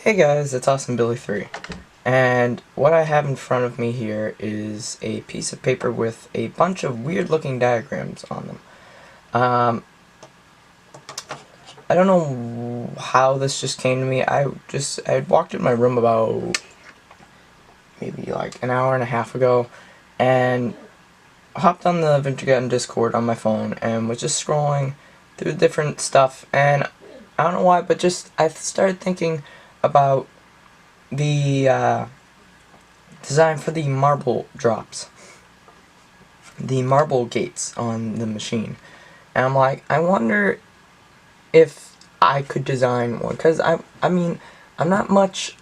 Hey guys, it's Awesome Billy 3, and what I have in front of me here is a piece of paper with a bunch of weird looking diagrams on them. I don't know how this just came to me. I had walked in my room about maybe like an hour and a half ago and hopped on the Vintergatan Discord on my phone and was just scrolling through different stuff, and I don't know why, but just I started thinking about the design for the marble drops, the marble gates on the machine. And I'm like, I wonder if I could design one, because I mean, I'm not much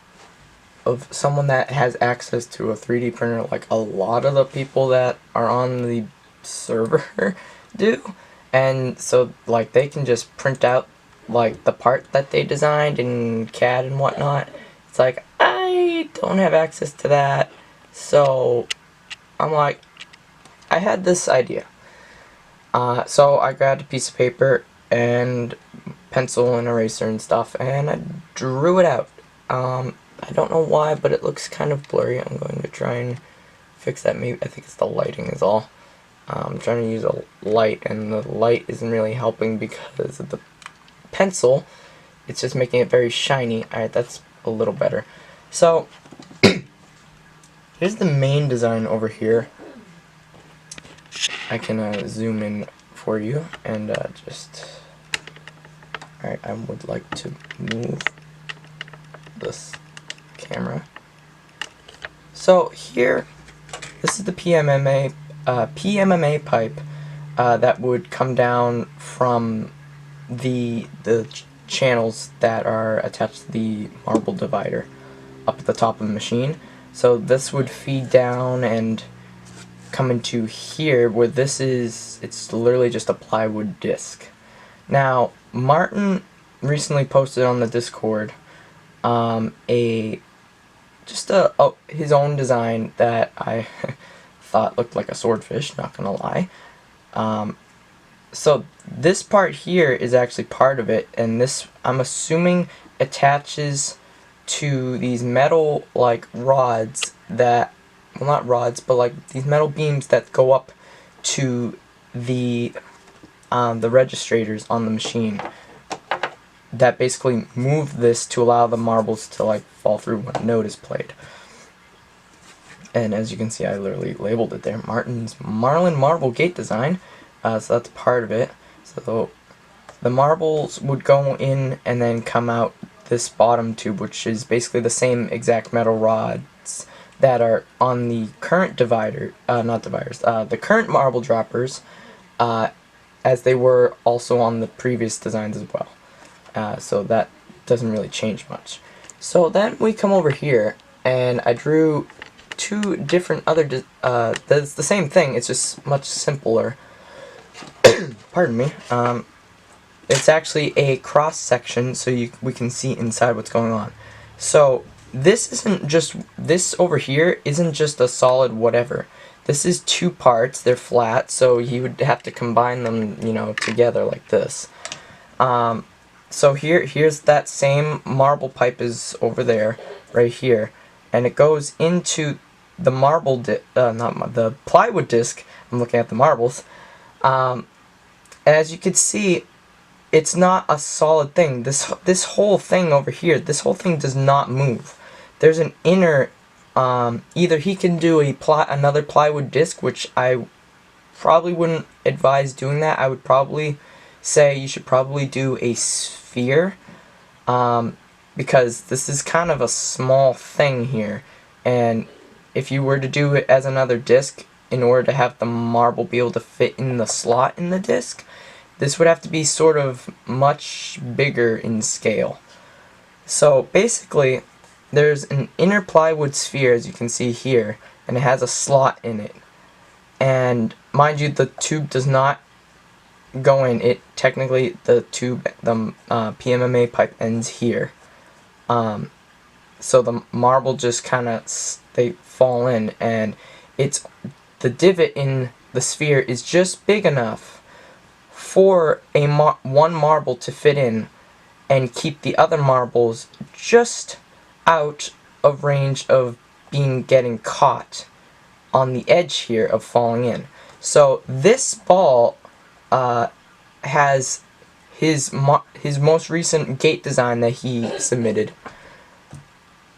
of someone that has access to a 3D printer like a lot of the people that are on the server do. And so like they can just print out like the part that they designed in CAD and whatnot. It's like I don't have access to that. So I'm like, I had this idea. So I grabbed a piece of paper and pencil and eraser and stuff, and I drew it out. I don't know why, but it looks kind of blurry. I'm going to try and fix that. Maybe I think it's the lighting is all. I'm trying to use a light, and the light isn't really helping because of the pencil. It's just making it very shiny. Alright, that's a little better. So here's the main design over here. I can zoom in for you and just... Alright, I would like to move this camera. So here, this is the PMMA pipe that would come down from the channels that are attached to the marble divider up at the top of the machine. So this would feed down and come into here, where this is, it's literally just a plywood disc. Now, Martin recently posted on the Discord his own design that I thought looked like a swordfish, not gonna lie. So this part here is actually part of it, and this, I'm assuming, attaches to these metal like rods that, well, not rods, but like these metal beams that go up to the registrators on the machine that basically move this to allow the marbles to like fall through when a note is played. And as you can see, I literally labeled it there, Martin's Marlin Marble Gate Design. So that's part of it. So the marbles would go in and then come out this bottom tube, which is basically the same exact metal rods that are on the current the current marble droppers, as they were also on the previous designs as well. So that doesn't really change much. So then we come over here, and I drew two different other, that's the same thing, it's just much simpler. Pardon me. It's actually a cross section, so we can see inside what's going on. So this over here isn't just a solid whatever. This is two parts, they're flat, so you would have to combine them, you know, together like this. So here's that same marble pipe is over there, right here, and it goes into the the plywood disc. I'm looking at the marbles. As you can see, it's not a solid thing. This whole thing over here, this whole thing does not move. There's an inner, either he can do another plywood disc, which I probably wouldn't advise doing that. I would probably say you should probably do a sphere, because this is kind of a small thing here, and if you were to do it as another disc, in order to have the marble be able to fit in the slot in the disc, this would have to be sort of much bigger in scale. So basically, there's an inner plywood sphere, as you can see here, and it has a slot in it. And mind you, the tube does not go in. It technically, the PMMA pipe ends here. So the marble just kind of, they fall in, and the divot in the sphere is just big enough for one marble to fit in and keep the other marbles just out of range of getting caught on the edge here of falling in. So this ball has his most recent gate design that he submitted.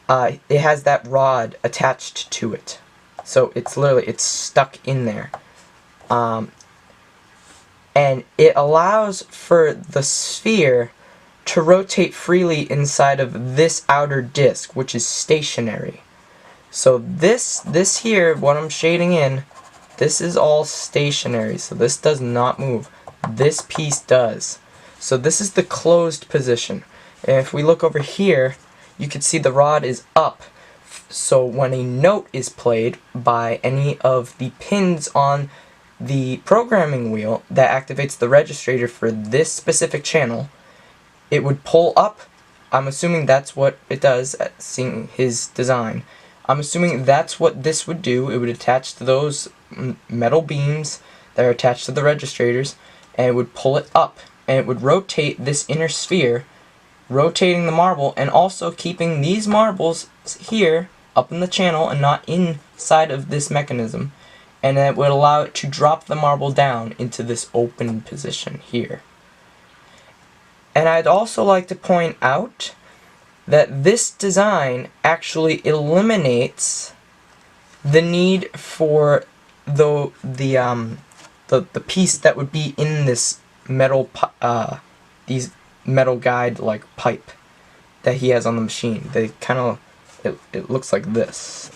It has that rod attached to it, so it's stuck in there, and it allows for the sphere to rotate freely inside of this outer disc, which is stationary. So this here, what I'm shading in, this is all stationary, so this does not move. This piece does. So this is the closed position. And if we look over here, you can see the rod is up. So when a note is played by any of the pins on the programming wheel that activates the registrator for this specific channel, it would pull up. I'm assuming that's what it does, seeing his design. I'm assuming that's what this would do. It would attach to those metal beams that are attached to the registrators, and it would pull it up, and it would rotate this inner sphere, rotating the marble and also keeping these marbles here up in the channel and not inside of this mechanism, and it would allow it to drop the marble down into this open position here. And I'd also like to point out that this design actually eliminates the need for the piece that would be in this metal these metal guide like pipe that he has on the machine. They kind of it looks like this,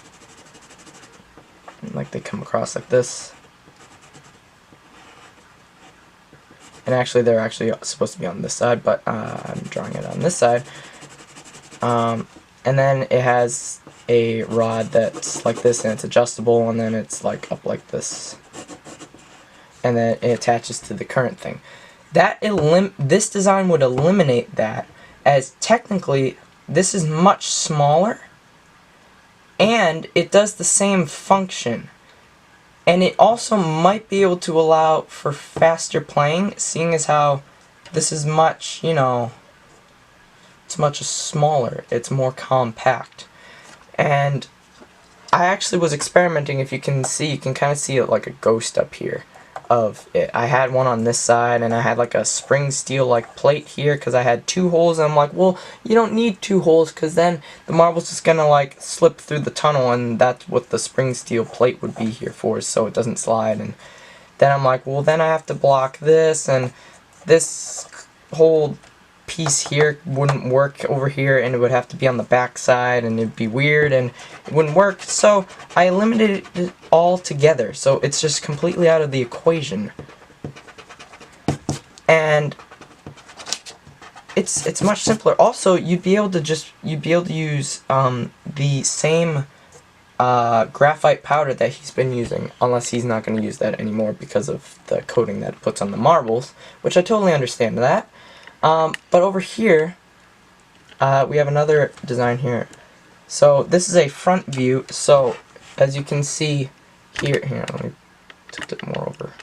like they come across like this, and actually they're actually supposed to be on this side, but I'm drawing it on this side. And then it has a rod that's like this, and it's adjustable, and then it's like up like this, and then it attaches to the current thing. This design would eliminate that, as technically this is much smaller and it does the same function, and it also might be able to allow for faster playing, seeing as how this is much, you know, it's much smaller, it's more compact. And I actually was experimenting. If you can see, you can kind of see it like a ghost up here of it. I had one on this side, and I had like a spring steel like plate here because I had 2 holes, and I'm like, well, you don't need 2 holes because then the marble's just gonna like slip through the tunnel, and that's what the spring steel plate would be here for, so it doesn't slide. And then I'm like, well, then I have to block this, and this whole piece here wouldn't work over here, and it would have to be on the back side, and it'd be weird and it wouldn't work. So I eliminated it all together, so it's just completely out of the equation, and it's much simpler. Also, you'd be able to use the same graphite powder that he's been using, unless he's not going to use that anymore because of the coating that it puts on the marbles, which I totally understand that. But over here, we have another design here. So this is a front view. So as you can see here, let me tilt it more over.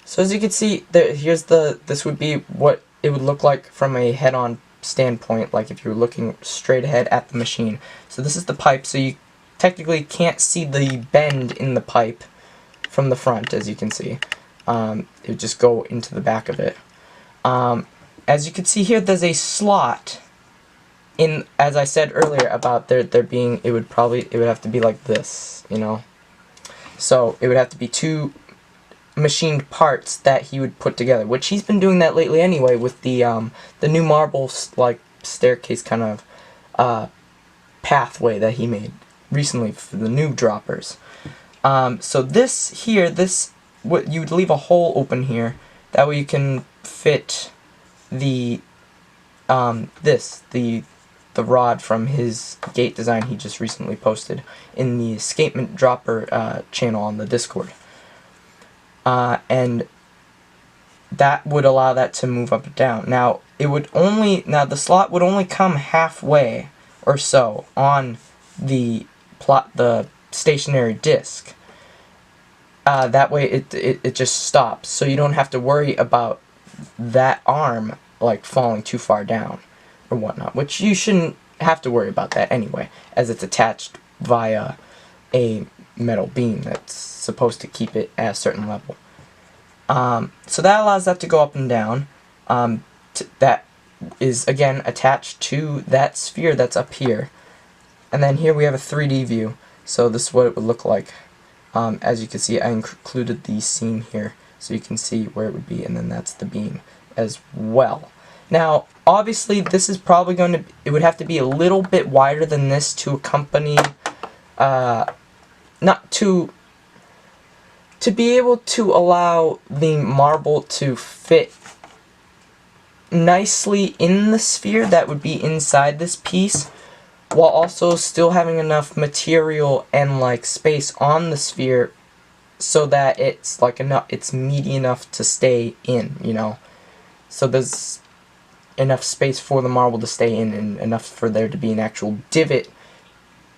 So as you can see, this would be what it would look like from a head-on standpoint, like if you were looking straight ahead at the machine. So this is the pipe. So you technically can't see the bend in the pipe from the front, as you can see. It would just go into the back of it. As you can see here, there's a slot in, as I said earlier about there being, it would have to be like this, you know. So it would have to be 2 machined parts that he would put together, which he's been doing that lately anyway with the new marble like staircase kind of pathway that he made recently for the new droppers. So this here, what you would leave a hole open here, that way you can fit the rod from his gate design he just recently posted in the escapement dropper channel on the Discord, and that would allow that to move up and down. Now the slot would only come halfway or so on the stationary disc. That way it just stops, so you don't have to worry about that arm like falling too far down or whatnot, which you shouldn't have to worry about that anyway, as it's attached via a metal beam that's supposed to keep it at a certain level. So that allows that to go up and down. That is again attached to that sphere that's up here. And then here we have a 3D view. So this is what it would look like. As you can see, I included the seam here so you can see where it would be, and then that's the beam as well. Now, obviously, this is probably going to, it would have to be a little bit wider than this to accompany, not to be able to allow the marble to fit nicely in the sphere that would be inside this piece, while also still having enough material and like space on the sphere so that it's like enough, it's meaty enough to stay in, you know. So there's enough space for the marble to stay in and enough for there to be an actual divot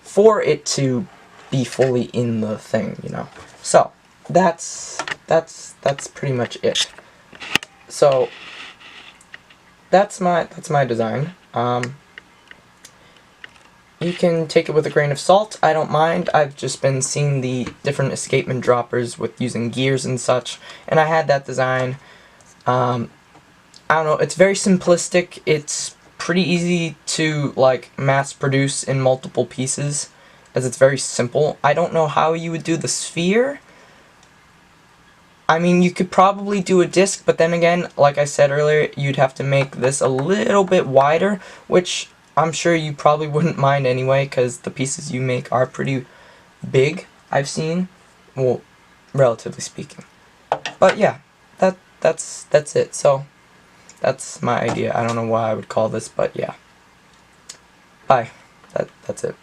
for it to be fully in the thing, you know. So that's pretty much it. So that's my design. You can take it with a grain of salt. I don't mind. I've just been seeing the different escapement droppers with using gears and such, and I had that design. I don't know. It's very simplistic. It's pretty easy to like mass produce in multiple pieces, as it's very simple. I don't know how you would do the sphere. I mean, you could probably do a disc, but then again, like I said earlier, you'd have to make this a little bit wider, which I'm sure you probably wouldn't mind anyway, because the pieces you make are pretty big, I've seen. Well, relatively speaking. But yeah, that's it. So, that's my idea. I don't know why I would call this, but yeah. Bye. That's it.